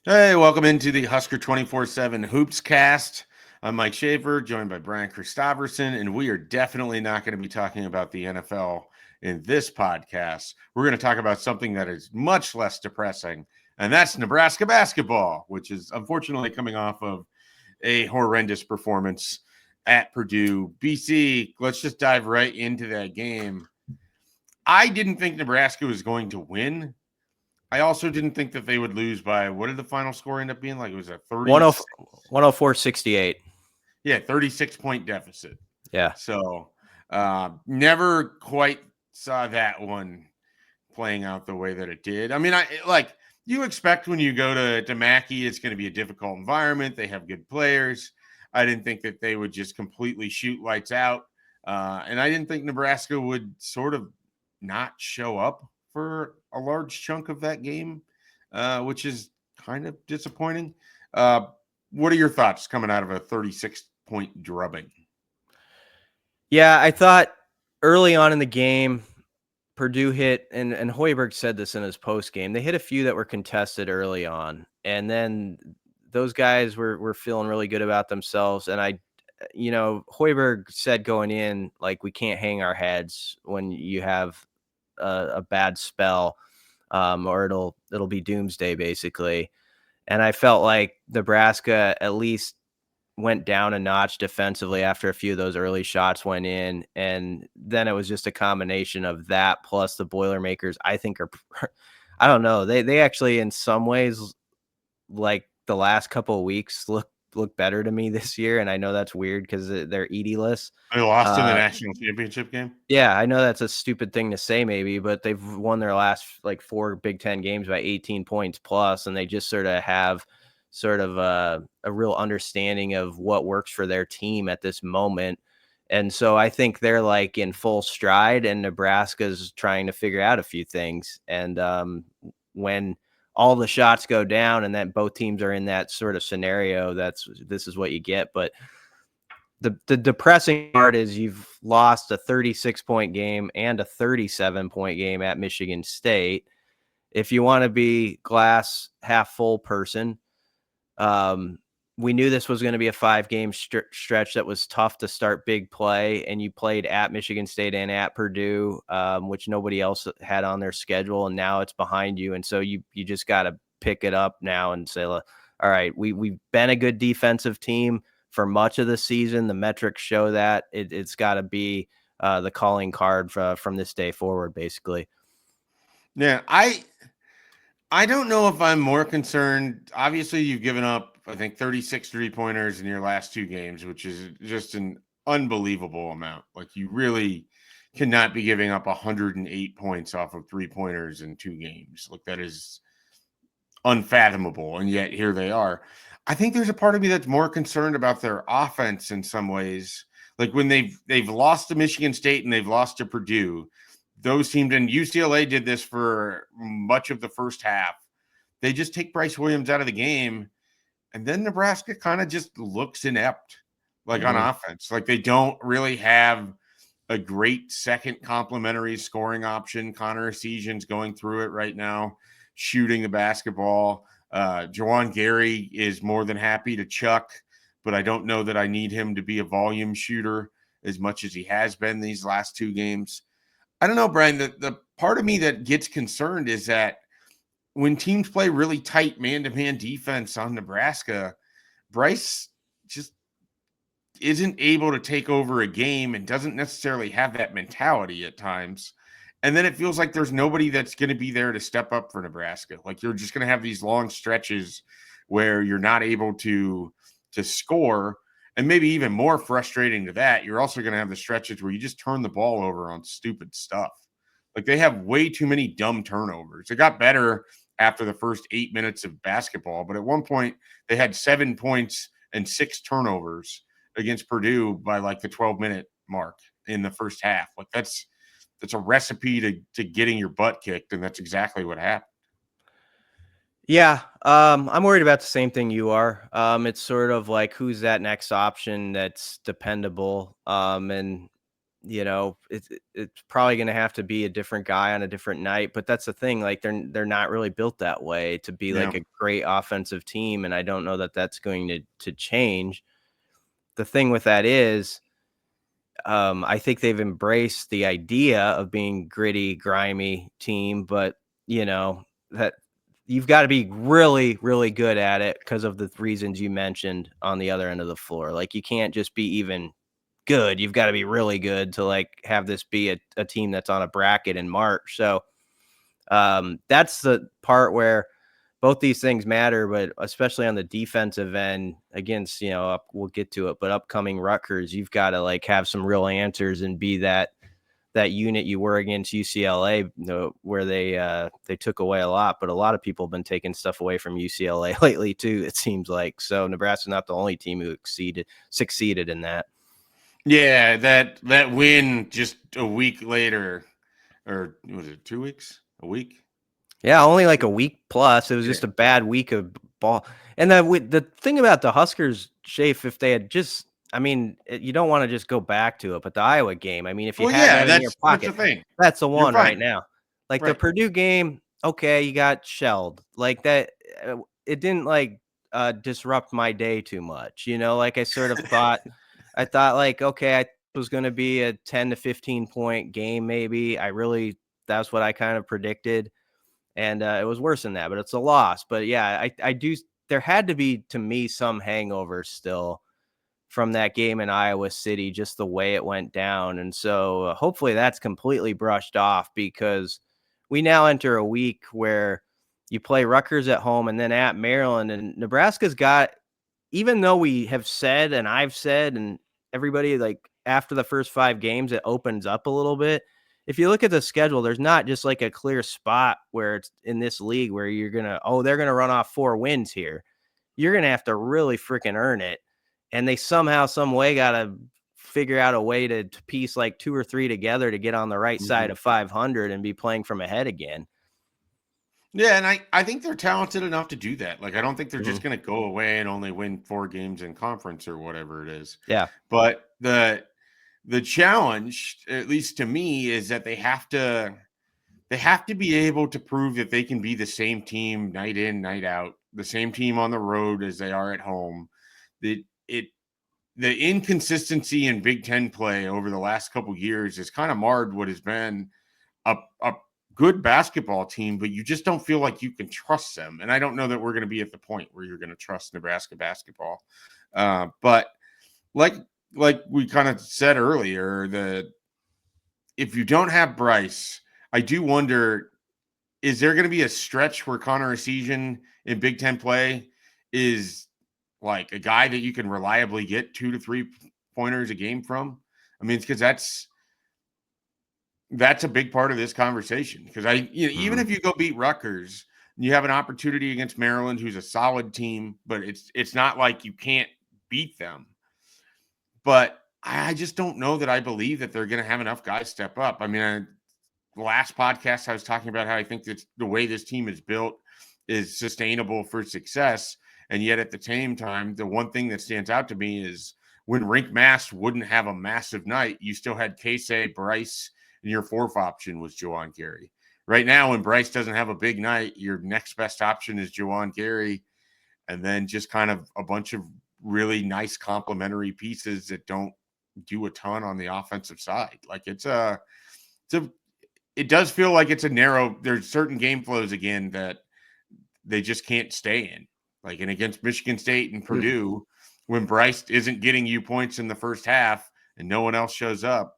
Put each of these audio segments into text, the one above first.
Hey, welcome into the Husker247 HoopsCast. I'm Mike Schaefer, joined by Brian Christopherson, and we are definitely not going to be talking about the NFL in this podcast. We're going to talk about something that is much less depressing, and that's Nebraska basketball, which is unfortunately coming off of a horrendous performance at Purdue. BC, let's just dive right into that game. I didn't think Nebraska was going to win. I also didn't think that they would lose by, what did the final score end up being? Like it was a 36. 104-68. Yeah, 36-point deficit. Yeah. So never quite saw that one playing out the way that it did. I mean, you expect when you go to Mackey, it's going to be a difficult environment. They have good players. I didn't think that they would just completely shoot lights out. And I didn't think Nebraska would sort of not show up for a large chunk of that game, which is kind of disappointing. What are your thoughts coming out of a 36-point drubbing? Yeah, I thought early on in the game, Purdue hit, and Hoiberg said this in his post game, they hit a few that were contested early on. And then those guys were feeling really good about themselves. And Hoiberg said going in, like, we can't hang our heads when you have a bad spell, or it'll be doomsday basically. And I felt like Nebraska at least went down a notch defensively after a few of those early shots went in. And then it was just a combination of that plus the Boilermakers, I think I don't know. They actually, in some ways, like the last couple of weeks, look better to me this year. And I know that's weird because they're Edie-less. They lost in the national championship game. Yeah, I know that's a stupid thing to say maybe, but they've won their last like 4 Big Ten games by 18 points plus, and they just sort of have a real understanding of what works for their team at this moment. And so I think they're like in full stride, and Nebraska's trying to figure out a few things. And when all the shots go down and that both teams are in that sort of scenario, this is what you get. But the depressing part is you've lost a 36-point game and a 37-point game at Michigan State. If you want to be glass half full person, we knew this was going to be a 5-game stretch that was tough to start big play, and you played at Michigan State and at Purdue, which nobody else had on their schedule, and now it's behind you. And so you just got to pick it up now and say, all right, we've been a good defensive team for much of the season. The metrics show that. It's got to be the calling card from this day forward, basically. Yeah, I don't know if I'm more concerned. Obviously, you've given up, I think, 36 3-pointers in your last 2 games, which is just an unbelievable amount. Like, you really cannot be giving up 108 points off of 3-pointers in 2 games. Like, that is unfathomable, and yet here they are. I think there's a part of me that's more concerned about their offense in some ways. Like, when they've lost to Michigan State and they've lost to Purdue, those teams, and UCLA did this for much of the first half. They just take Bryce Williams out of the game, and then Nebraska kind of just looks inept, like on offense. Like, they don't really have a great second complementary scoring option. Connor Essegian's going through it right now, shooting the basketball. Juwan Gary is more than happy to chuck, but I don't know that I need him to be a volume shooter as much as he has been these last 2 games. I don't know, Brian, the part of me that gets concerned is that when teams play really tight man-to-man defense on Nebraska, Bryce just isn't able to take over a game and doesn't necessarily have that mentality at times. And then it feels like there's nobody that's going to be there to step up for Nebraska. Like, you're just going to have these long stretches where you're not able to score. And maybe even more frustrating to that, you're also going to have the stretches where you just turn the ball over on stupid stuff. Like, they have way too many dumb turnovers. It got better after the first 8 minutes of basketball, but at one point they had 7 points and 6 turnovers against Purdue by like the 12-minute mark in the first half. Like, that's a recipe to getting your butt kicked, and that's exactly what happened. Yeah, I'm worried about the same thing you are. It's sort of like, who's that next option that's dependable? And it's probably going to have to be a different guy on a different night. But that's the thing. Like they're not really built that way to be like a great offensive team. And I don't know that that's going to change. The thing with that is, I think they've embraced the idea of being gritty, grimy team, but that you've got to be really, really good at it because of the reasons you mentioned on the other end of the floor. Like you can't just be even good. You've got to be really good to like have this be a team that's on a bracket in March. So that's the part where both these things matter, but especially on the defensive end against, we'll get to it, but upcoming Rutgers, you've got to like have some real answers and be that unit you were against UCLA, where they took away a lot, but a lot of people have been taking stuff away from UCLA lately too, it seems like. So Nebraska's not the only team who succeeded in that. Yeah, that win just a week later, or was it 2 weeks? A week? Yeah, only like a week plus. It was just a bad week of ball. And the thing about the Huskers, Schaefer, if they had just, you don't want to just go back to it, but the Iowa game, if you had that in your pocket, that's the thing. That's the one right now. Like the Right. Purdue game, okay, you got shelled. Like that, it didn't like disrupt my day too much. Like I sort of thought, like, okay, I was going to be a 10 to 15 point game, maybe. That's what I kind of predicted. And it was worse than that, but it's a loss. But yeah, I do. There had to be, to me, some hangover still from that game in Iowa City, just the way it went down. And so hopefully that's completely brushed off, because we now enter a week where you play Rutgers at home and then at Maryland. And Nebraska's got, even though we have said, and I've said, and everybody, like after the first 5 games, it opens up a little bit. If you look at the schedule, there's not just like a clear spot where it's in this league where you're going to, they're going to run off 4 wins here. You're going to have to really freaking earn it. And they somehow, some way got to figure out a way to piece like 2 or 3 together to get on the right side of 500 and be playing from ahead again. Yeah, and I think they're talented enough to do that. Like, I don't think they're just going to go away and only win 4 games in conference or whatever it is. Yeah. But the challenge, at least to me, is that they have to be able to prove that they can be the same team night in, night out, the same team on the road as they are at home. The inconsistency in Big Ten play over the last couple of years has kind of marred what has been a good basketball team, but you just don't feel like you can trust them. And I don't know that we're going to be at the point where you're going to trust Nebraska basketball. But like we kind of said earlier, if you don't have Bryce, I do wonder, is there going to be a stretch where Connor Essegian in Big Ten play is like a guy that you can reliably get 2 to 3 pointers a game from? I mean, it's because that's a big part of this conversation. Because even if you go beat Rutgers, you have an opportunity against Maryland, who's a solid team, but it's not like you can't beat them. But I just don't know that I believe that they're going to have enough guys step up. I mean, last podcast I was talking about how I think that the way this team is built is sustainable for success. And yet at the same time, the one thing that stands out to me is when Rink Mass wouldn't have a massive night, you still had Casey, Bryce, and your 4th option was Juwan Gary. Right now, when Bryce doesn't have a big night, your next best option is Juwan Gary, and then just kind of a bunch of really nice complementary pieces that don't do a ton on the offensive side. Like it does feel like it's a narrow, there's certain game flows again that they just can't stay in. Like, and against Michigan State and Purdue, when Bryce isn't getting you points in the first half and no one else shows up,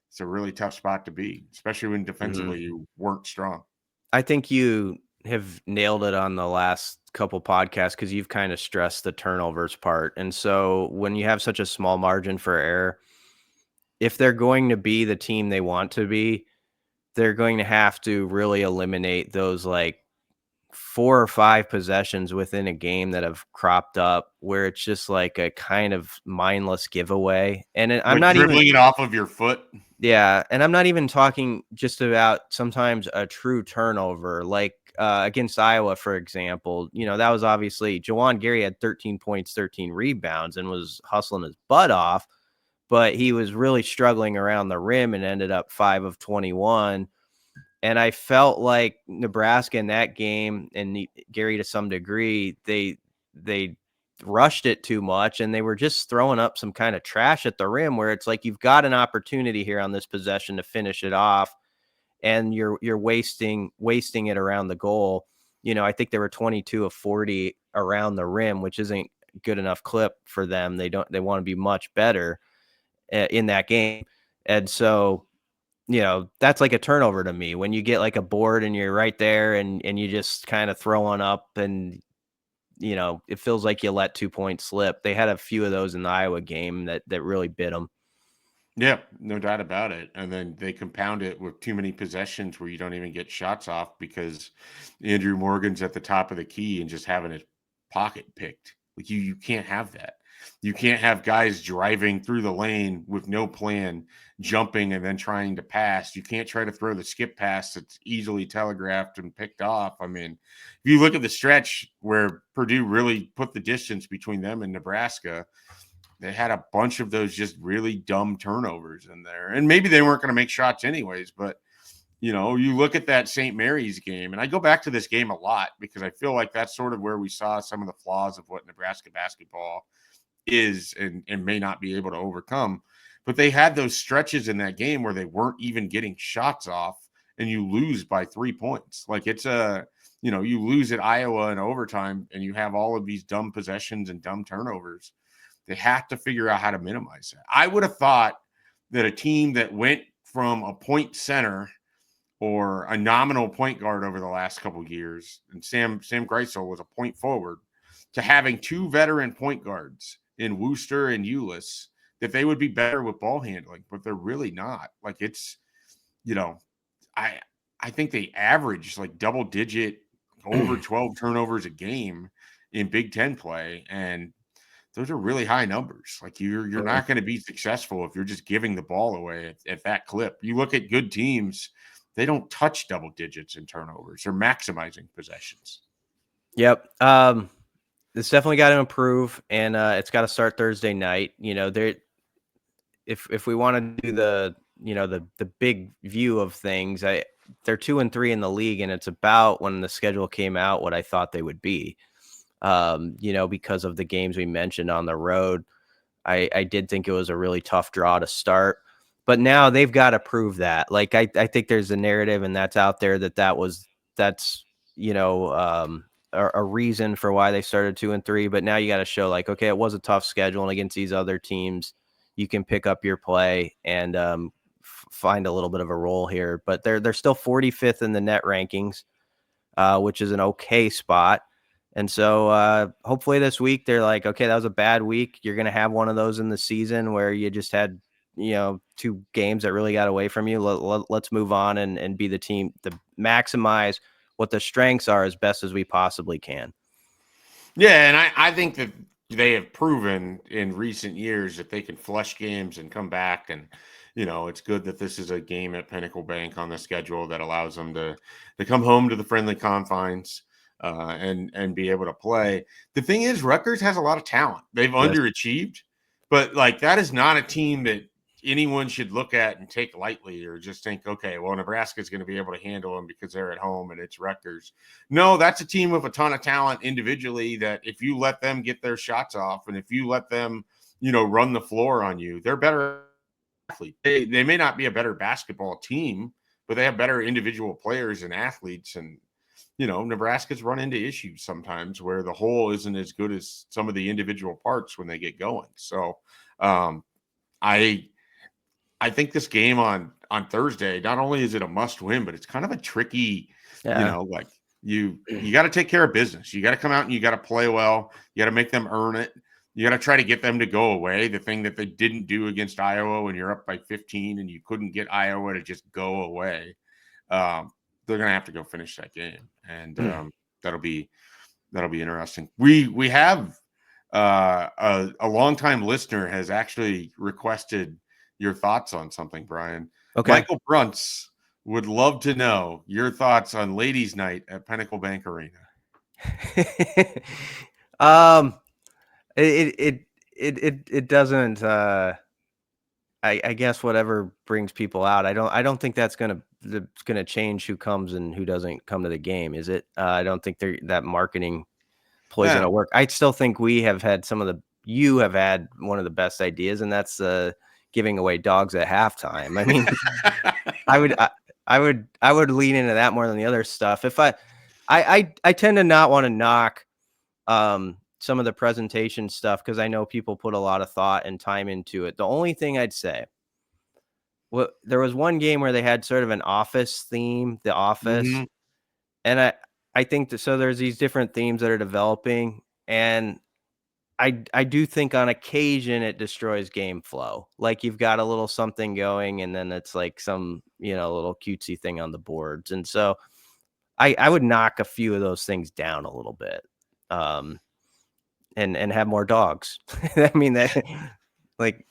it's a really tough spot to be, especially when defensively you weren't strong. I think you have nailed it on the last couple podcasts, because you've kind of stressed the turnovers part. And so when you have such a small margin for error, if they're going to be the team they want to be, they're going to have to really eliminate those like 4 or 5 possessions within a game that have cropped up where it's just like a kind of mindless giveaway. And I'm not dribbling it off of your foot. Yeah. And I'm not even talking just about sometimes a true turnover, like against Iowa, for example. That was obviously Juwan Gary had 13 points, 13 rebounds, and was hustling his butt off. but he was really struggling around the rim and ended up 5 of 21. And I felt like Nebraska in that game, and Gary to some degree, they rushed it too much, and they were just throwing up some kind of trash at the rim where it's like, you've got an opportunity here on this possession to finish it off, and you're wasting it around the goal. I think they were 22 of 40 around the rim, which isn't good enough clip for them. They want to be much better in that game. And so, that's like a turnover to me when you get like a board and you're right there and you just kind of throwing up, and it feels like you let 2 points slip. They had a few of those in the Iowa game that really bit them. Yeah, no doubt about it. And then they compound it with too many possessions where you don't even get shots off because Andrew Morgan's at the top of the key and just having his pocket picked. Like you can't have that. You can't have guys driving through the lane with no plan, jumping and then trying to pass. You can't try to throw the skip pass that's easily telegraphed and picked off. I mean, if you look at the stretch where Purdue really put the distance between them and Nebraska, they had a bunch of those just really dumb turnovers in there. And maybe they weren't going to make shots anyways, but you look at that St. Mary's game, and I go back to this game a lot because I feel like that's sort of where we saw some of the flaws of what Nebraska basketball is and may not be able to overcome. But they had those stretches in that game where they weren't even getting shots off, and you lose by 3 points. Like it's you lose at Iowa in overtime, and you have all of these dumb possessions and dumb turnovers. They have to figure out how to minimize that. I would have thought that a team that went from a point center or a nominal point guard over the last couple of years, and Sam Greisel was a point forward, to having 2 veteran point guards in Wooster and Ulis, that they would be better with ball handling, but they're really not. Like it's, I think they average like double digit over 12 turnovers a game in Big Ten play, and those are really high numbers. Like you're not going to be successful if you're just giving the ball away at that clip. You look at good teams, they don't touch double digits in turnovers. They're maximizing possessions. Yep. It's definitely got to improve, and it's got to start Thursday night. If we want to do the big view of things, they're 2-3 in the league, and it's about when the schedule came out what I thought they would be. Because of the games we mentioned on the road, I did think it was a really tough draw to start, but now they've got to prove that. Like I think there's a narrative, and that's out there that's a reason for why they started 2-3. But now you got to show like, okay, it was a tough schedule, and against these other teams, you can pick up your play and find a little bit of a role here. But they're still 45th in the net rankings, which is an okay spot. And so hopefully this week they're like, okay, that was a bad week. You're going to have one of those in the season where you just had, 2 games that really got away from you. Let's move on and be the team to maximize what the strengths are as best as we possibly can. Yeah, and I think that they have proven in recent years that they can flush games and come back. And, it's good that this is a game at Pinnacle Bank on the schedule that allows them to come home to the friendly confines. And be able to play. The thing is, Rutgers has a lot of talent. They've underachieved, but like that is not a team that anyone should look at and take lightly or just think, okay, well, Nebraska is going to be able to handle them because they're at home and it's Rutgers. No, that's a team with a ton of talent individually that if you let them get their shots off and if you let them, run the floor on you, they're better athletes. They may not be a better basketball team, but they have better individual players and athletes. And Nebraska's run into issues sometimes where the whole isn't as good as some of the individual parts when they get going. So I think this game on Thursday, not only is it a must win, but it's kind of a tricky, like you got to take care of business. You got to come out and you got to play well. You got to make them earn it. You got to try to get them to go away. The thing that they didn't do against Iowa when you're up by 15 and you couldn't get Iowa to just go away. They're going to have to go finish that game. And that'll be interesting. We have a longtime listener has actually requested your thoughts on something, Brian. Okay. Michael Brunts would love to know your thoughts on Ladies' Night at Pinnacle Bank Arena. It doesn't I guess whatever brings people out. I don't think that's gonna change who comes and who doesn't come to the game, is it? I don't think that marketing ploy is Yeah. gonna work. I still think you have had one of the best ideas, and that's giving away dogs at halftime. I mean, I would I would lean into that more than the other stuff. If I tend to not want to knock some of the presentation stuff because I know people put a lot of thought and time into it. The only thing I'd say, well, there was one game where they had sort of an office theme, The Office, Mhm. and I think that, so there's these different themes that are developing, and I do think on occasion it destroys game flow. Like you've got a little something going, and then it's like some little cutesy thing on the boards, and so I would knock a few of those things down a little bit. And have more dogs. I mean that like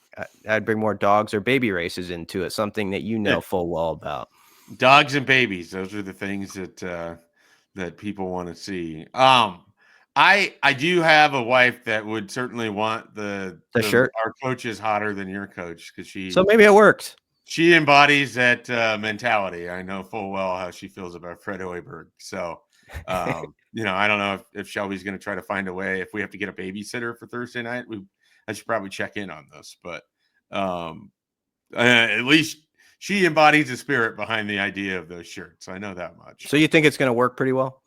I'd bring more dogs or baby races into it, something that you Yeah. know full well about. Dogs and babies, those are the things that people want to see. I do have a wife that would certainly want The shirt. our coach is hotter than your coach because So maybe it worked. she embodies that mentality. I know full well how she feels about Fred Hoiberg. So, I don't know if Shelby's going to try to find a way. If we have to get a babysitter for Thursday night, I should probably check in on this. But um, at least she embodies the spirit behind the idea of those shirts. I know that much. So you think it's going to work pretty well?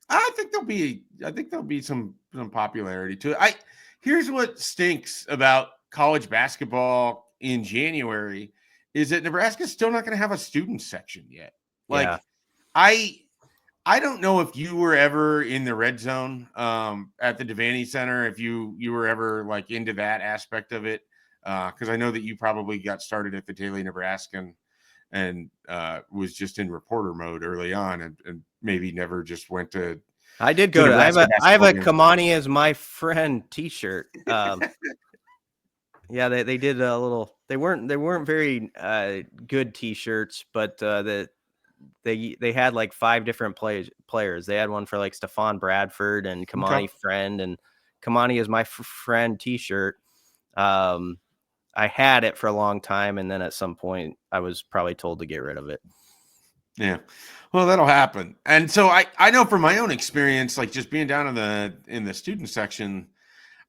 I think there'll be some popularity to it. Here's what stinks about college basketball in January is that Nebraska's still not going to have a student section yet. Yeah. Like I don't know if you were ever in the red zone at the Devaney Center, if you were ever like into that aspect of it. Because I know that you probably got started at the Daily Nebraskan and was just in reporter mode early on and maybe never just went to I did go to I have Nebraska a games. Kamani as my friend t-shirt. Yeah, they did a little, they weren't very good t-shirts, but they had like 5 different players. They had one for like Stephon Bradford and Kamani Okay. friend, and Kamani is my friend t-shirt. I had it for a long time, and then at some point I was probably told to get rid of it. Yeah. Well, that'll happen. And so I know from my own experience, like just being down in the student section,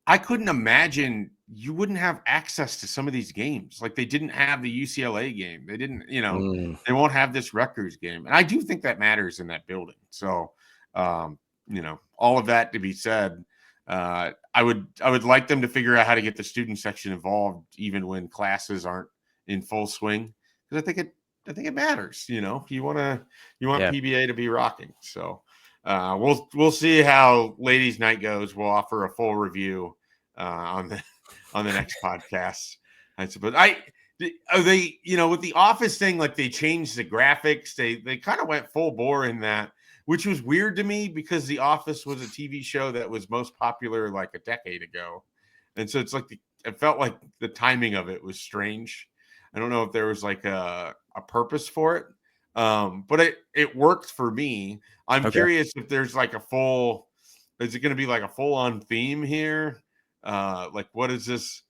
I couldn't imagine you wouldn't have access to some of these games. Like they didn't have the UCLA game. They didn't, they won't have this Rutgers game. And I do think that matters in that building. So, all of that to be said, I would like them to figure out how to get the student section involved, even when classes aren't in full swing. Because I think it matters. You want PBA to be rocking. So, we'll see how ladies' night goes. We'll offer a full review on the next podcast. I suppose they with the Office thing, like they changed the graphics. They kind of went full bore in that, which was weird to me because The Office was a TV show that was most popular like a decade ago, and so it's like it felt like the timing of it was strange. I don't know if there was like a purpose for it. But it worked for me. I'm curious if there's like is it going to be like a full on theme here? Like what does this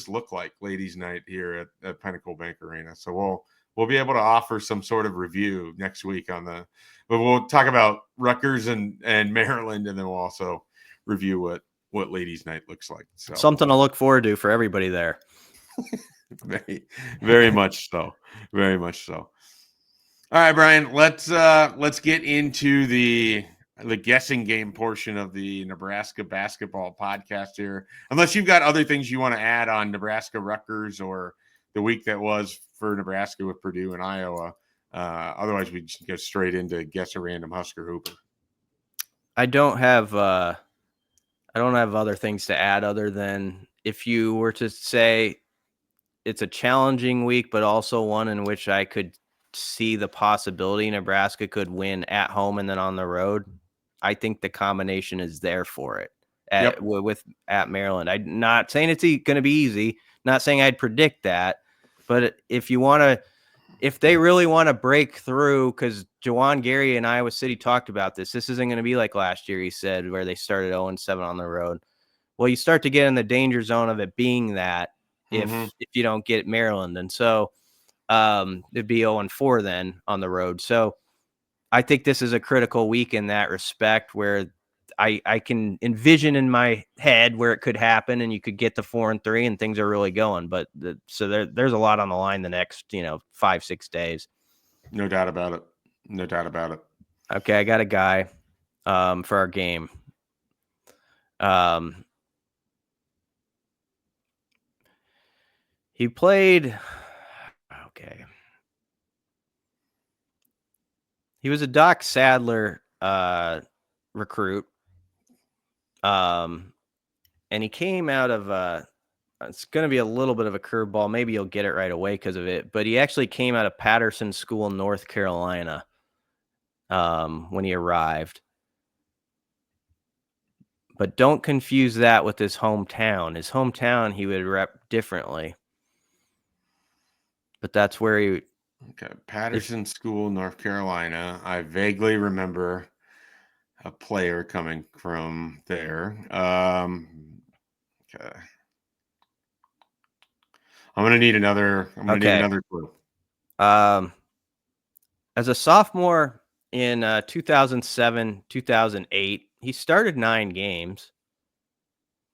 look like ladies night here at Pinnacle Bank Arena? So we'll be able to offer some sort of review next week but we'll talk about Rutgers and Maryland, and then we'll also review what ladies night looks like. So something to look forward to for everybody there. Very, very much so. Very much so. All right, Brian, let's get into the guessing game portion of the Nebraska basketball podcast here. Unless you've got other things you want to add on Nebraska Rutgers or the week that was for Nebraska with Purdue and Iowa. Otherwise, we just go straight into guess a random Husker Hooper. I don't have other things to add other than if you were to say it's a challenging week, but also one in which I could see the possibility Nebraska could win at home and then on the road. I think the combination is there for it at Maryland. I'm not saying it's going to be easy. Not saying I'd predict that, but if they really want to break through, because Jawan Gary in Iowa City talked about this isn't going to be like last year, he said, where they started 0-7 on the road. Well, you start to get in the danger zone of it being that. if you don't get Maryland. And so it'd be 0-4 then on the road. So I think this is a critical week in that respect, where I can envision in my head where it could happen and you could get the 4-3 and things are really going. But so there's a lot on the line the next, 5-6 days. No doubt about it. No doubt about it. Okay, I got a guy for our game. He played. Okay. He was a Doc Sadler recruit. And he came out of it's going to be a little bit of a curveball. Maybe you'll get it right away because of it. But he actually came out of Patterson School, North Carolina, when he arrived. But don't confuse that with his hometown. His hometown, he would rep differently. But that's where he... Okay, Patterson School, North Carolina. I vaguely remember a player coming from there. Okay. I'm gonna need another clue. As a sophomore in 2007, 2008, he started 9 games,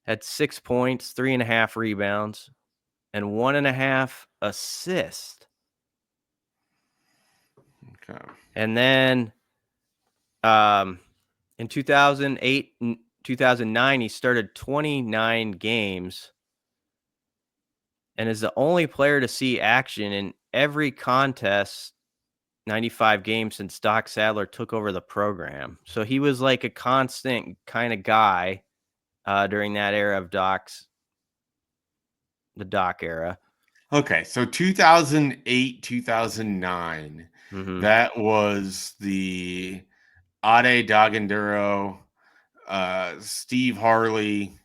had 6 points, 3.5 rebounds, and 1.5 assists. Okay. And then in 2008 and 2009, he started 29 games and is the only player to see action in every contest, 95 games since Doc Sadler took over the program. So he was like a constant kind of guy during that era of the Doc era. Okay, so 2008, 2009, that was the Ade Daganduro, Steve Harley,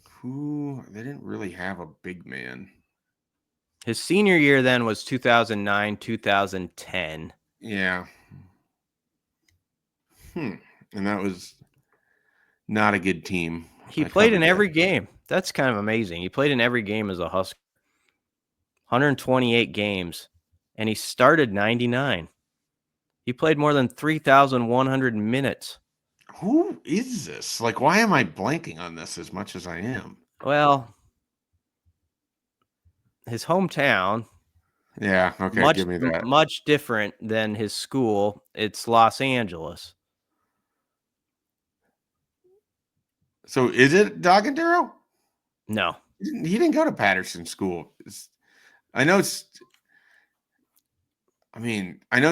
who they didn't really have a big man. His senior year then was 2009, 2010. Yeah. And that was not a good team. He played in every game. That's kind of amazing. He played in every game as a Husker. 128 games, and he started 99. He played more than 3,100 minutes. Who is this? Like, why am I blanking on this as much as I am? Well, his hometown. Yeah, okay, give me that. Much different than his school. It's Los Angeles. So is it Daganduro? No. He didn't go to Patterson School. I know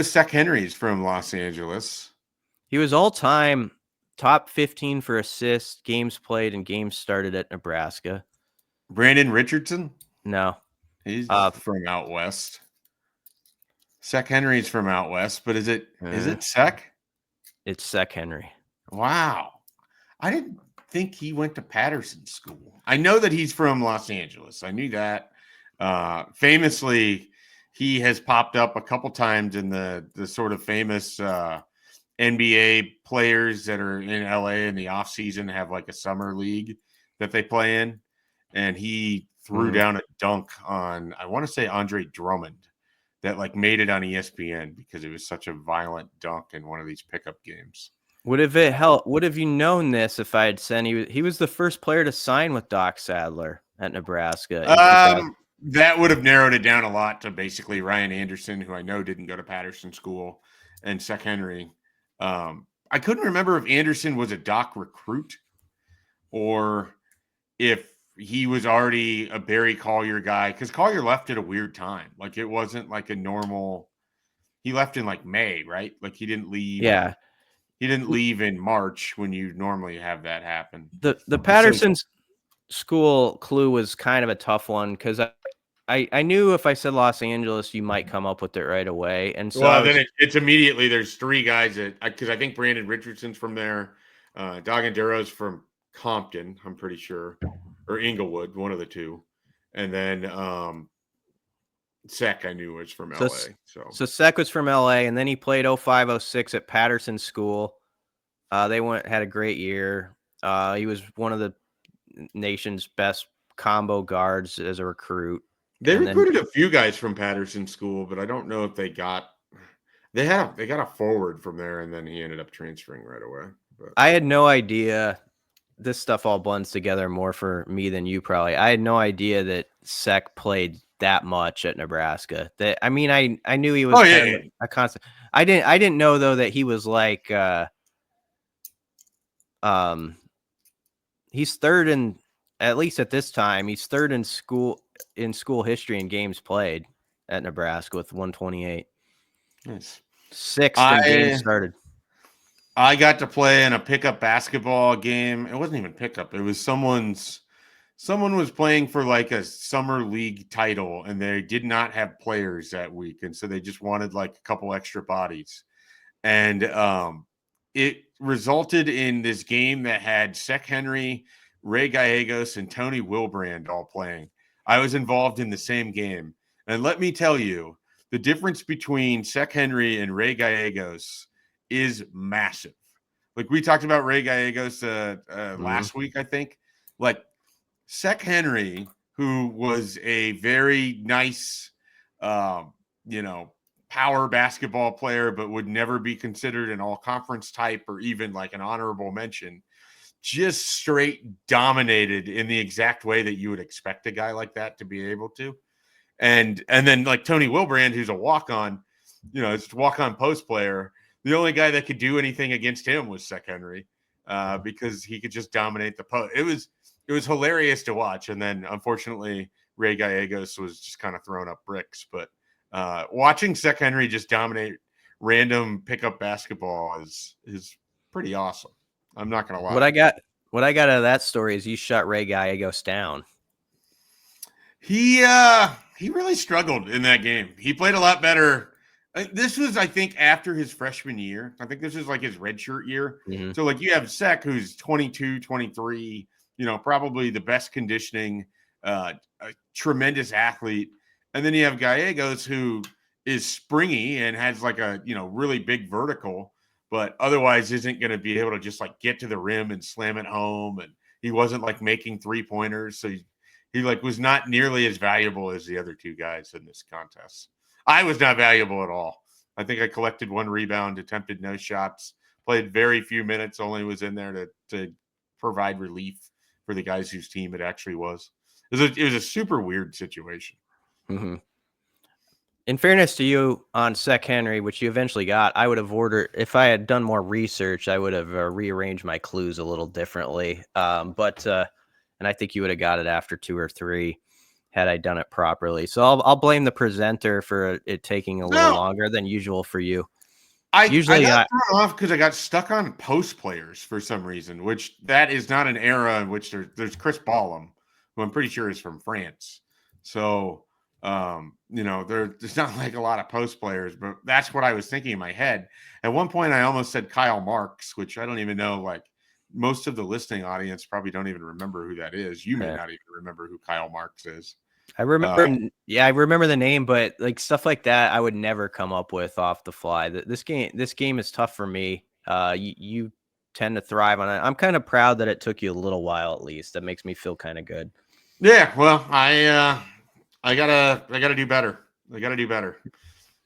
Sec Henry's from Los Angeles. He was all-time top 15 for assists, games played, and games started at Nebraska. Brandon Richardson? No. He's from out west. Sec Henry's from out west, but is it Sec? It's Sec Henry. Wow. I didn't think he went to Patterson School. I know that he's from Los Angeles. I knew that. Famously, he has popped up a couple times in the sort of famous NBA players that are in LA in the offseason have like a summer league that they play in. And he threw down a dunk on, I want to say, Andre Drummond that like made it on ESPN because it was such a violent dunk in one of these pickup games. Would have you known this if I had said he was the first player to sign with Doc Sadler at Nebraska? That would have narrowed it down a lot to basically Ryan Anderson, who I know didn't go to Patterson School, and Sec Henry. I couldn't remember if Anderson was a Doc recruit or if he was already a Barry Collier guy, because Collier left at a weird time. Like it wasn't like a normal. He left in like May, right? Like he didn't leave. Yeah. He didn't leave in March when you normally have that happen. The Patterson School clue was kind of a tough one because I knew if I said Los Angeles, you might come up with it right away. And so then it's immediately there's 3 guys because I think Brandon Richardson's from there. Daganduro's from Compton, I'm pretty sure, or Inglewood, one of the two. And then Sec, I knew was from LA. So Sec was from LA, and then he played 05-06 at Patterson School. They had a great year. He was one of the nation's best combo guards as a recruit. They And then recruited a few guys from Patterson School, but I don't know if they got a forward from there, and then he ended up transferring right away. But I had no idea. This stuff all blends together more for me than you probably. I had no idea that Sek played that much at Nebraska. That I mean, I knew he was kind of a constant. I didn't know though that he was like he's third in, at least at this time, he's third in school history in games played at Nebraska with 128. nice. Sixth in games started. I got to play in a pickup basketball game. It wasn't even pickup. It was someone was playing for like a summer league title, and they did not have players that week, and so they just wanted like a couple extra bodies. And it resulted in this game that had Sek Henry, Ray Gallegos, and Tony Wilbrand all playing. I was involved in the same game. And let me tell you, the difference between Sek Henry and Ray Gallegos is massive. Like we talked about Ray Gallegos last week, I think. Like Sek Henry, who was a very nice, power basketball player, but would never be considered an all-conference type or even like an honorable mention, just straight dominated in the exact way that you would expect a guy like that to be able to. And then like Tony Wilbrand, who's a walk-on, it's a walk-on post player. The only guy that could do anything against him was Sek Henry because he could just dominate the post. It was hilarious to watch. And then unfortunately, Ray Gallegos was just kind of throwing up bricks, but watching Sek Henry just dominate random pickup basketball is pretty awesome. I'm not gonna lie. What I got out of that story is you shut Ray Gallegos down. He really struggled in that game. He played a lot better. This was, I think, after his freshman year. I think this is like his redshirt year. Mm-hmm. So like you have Sek, who's 22, 23, probably the best conditioning, a tremendous athlete. And then you have Gallegos, who is springy and has like a, really big vertical, but otherwise isn't going to be able to just like get to the rim and slam it home. And he wasn't like making 3-pointers. So he like was not nearly as valuable as the other two guys in this contest. I was not valuable at all. I think I collected 1 rebound, attempted no shots, played very few minutes, only was in there to provide relief for the guys whose team it actually was. It was a super weird situation. Mm-hmm. In fairness to you on Sek Henry, which you eventually got, I would have ordered, if I had done more research, I would have rearranged my clues a little differently. And I think you would have got it after 2 or 3 had I done it properly. So I'll blame the presenter for it taking a little longer than usual for you. I got thrown off because I got stuck on post players for some reason, which that is not an era in which there's Chris Ballum, who I'm pretty sure is from France. So, there's not like a lot of post players, but that's what I was thinking in my head. At one point, I almost said Kyle Marks, which I don't even know, like most of the listening audience probably don't even remember who that is. You may not even remember who Kyle Marks is. I remember, I remember the name, but like stuff like that, I would never come up with off the fly. This game is tough for me. You tend to thrive on it. I'm kind of proud that it took you a little while, at least. That makes me feel kind of good. Yeah, well, I gotta do better. I gotta do better.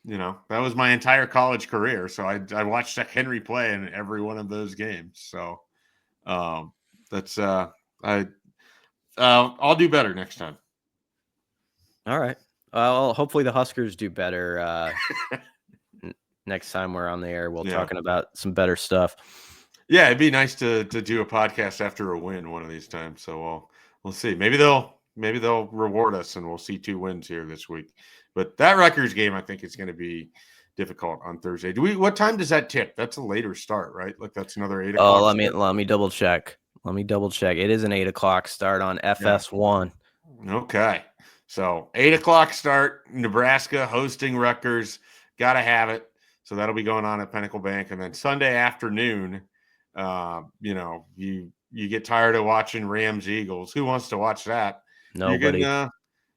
That was my entire college career. So I watched Sek Henry play in every one of those games. So that's I'll do better next time. All right. Well, hopefully the Huskers do better next time we're on the air. We're talking about some better stuff. Yeah, it'd be nice to do a podcast after a win one of these times. So we'll see. Maybe they'll reward us and we'll see 2 wins here this week. But that Rutgers game, I think, is going to be difficult on Thursday. What time does that tip? That's a later start, right? Like that's another 8 o'clock. Oh, let me double check. It is an 8 o'clock start on FS1. Yeah. Okay. So 8 o'clock start, Nebraska hosting Rutgers. Got to have it. So that'll be going on at Pinnacle Bank. And then Sunday afternoon, you get tired of watching Rams Eagles. Who wants to watch that? Nobody.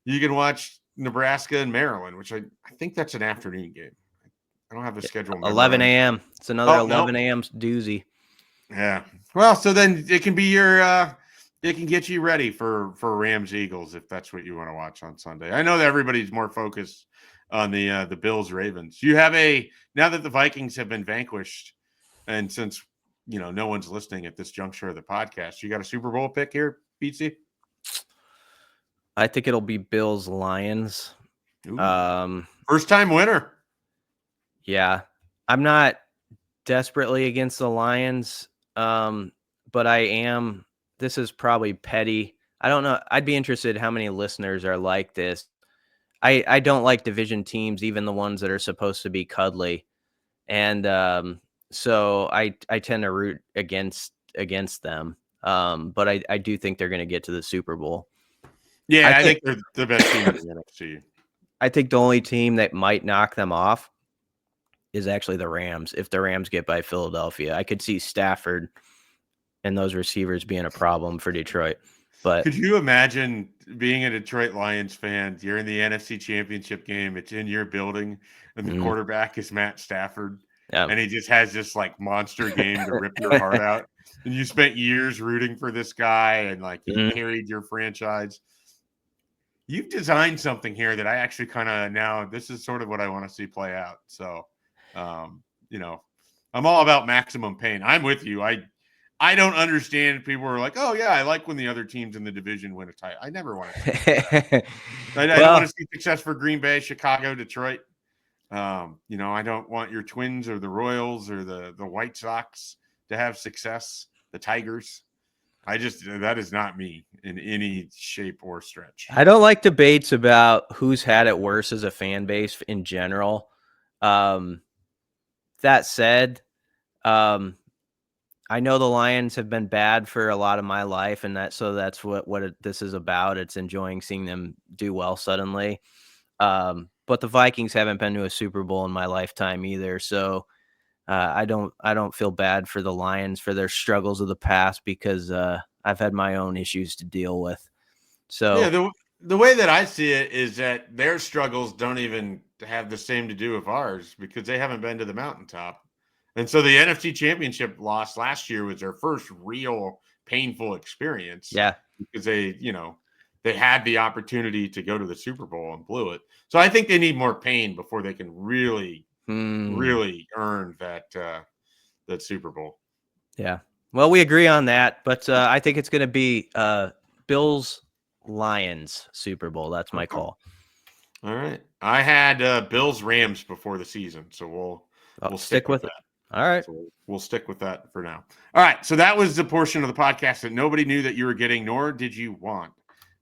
You can watch Nebraska and Maryland, which I think that's an afternoon game. I don't have the schedule. 11 a.m. It's another 11 a.m. doozy. Yeah. Well, so then it can be your it can get you ready for Rams Eagles if that's what you want to watch on Sunday. I know that everybody's more focused on the Bills Ravens. You have now that the Vikings have been vanquished, and since no one's listening at this juncture of the podcast, you got a Super Bowl pick here, BC? I think it'll be Bills Lions. First time winner. Yeah, I'm not desperately against the Lions, but I am. This is probably petty. I don't know. I'd be interested how many listeners are like this. I don't like division teams, even the ones that are supposed to be cuddly, and so I tend to root against them. But I do think they're going to get to the Super Bowl. Yeah, I think they're the best team in the NFC. I think the only team that might knock them off is actually the Rams. If the Rams get by Philadelphia, I could see Stafford and those receivers being a problem for Detroit. But could you imagine being a Detroit Lions fan? You're in the NFC Championship game. It's in your building, and the quarterback is Matt Stafford. Yeah. And he just has this like monster game to rip your heart out. And you spent years rooting for this guy, and like he carried your franchise. You've designed something here that I actually kind of now, this is sort of what I want to see play out. So, I'm all about maximum pain. I'm with you. I don't understand. People are like, oh yeah, I like when the other teams in the division win a title. I never want to see that. I don't want to see success for Green Bay, Chicago, Detroit. I don't want your Twins or the Royals or the White Sox to have success. The Tigers. That is not me in any shape or stretch. I don't like debates about who's had it worse as a fan base in general. That said, I know the Lions have been bad for a lot of my life, and that's what this is about. It's enjoying seeing them do well suddenly. But the Vikings haven't been to a Super Bowl in my lifetime either, so I don't feel bad for the Lions for their struggles of the past because I've had my own issues to deal with. So yeah, the way that I see it is that their struggles don't even have the same to do with ours because they haven't been to the mountaintop. And so the NFC Championship loss last year was their first real painful experience. Yeah. Because they had the opportunity to go to the Super Bowl and blew it. So I think they need more pain before they can really earn that Super Bowl. Yeah. Well, we agree on that, but I think it's going to be Bills Lions Super Bowl. That's my call. All right. I had Bills Rams before the season, so we'll stick with that. All right. So we'll stick with that for now. All right. So that was the portion of the podcast that nobody knew that you were getting, nor did you want.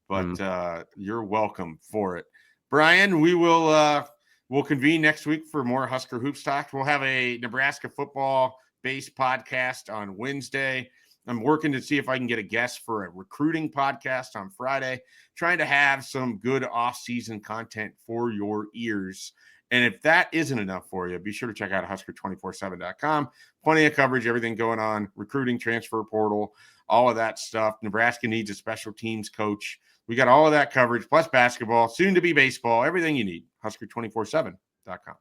But you're welcome for it. Brian, we'll convene next week for more Husker Hoops talk. We'll have a Nebraska football-based podcast on Wednesday. I'm working to see if I can get a guest for a recruiting podcast on Friday, trying to have some good off-season content for your ears. And if that isn't enough for you, be sure to check out Husker247.com. Plenty of coverage, everything going on, recruiting, transfer portal, all of that stuff. Nebraska needs a special teams coach. We got all of that coverage, plus basketball, soon to be baseball, everything you need. Husker247.com.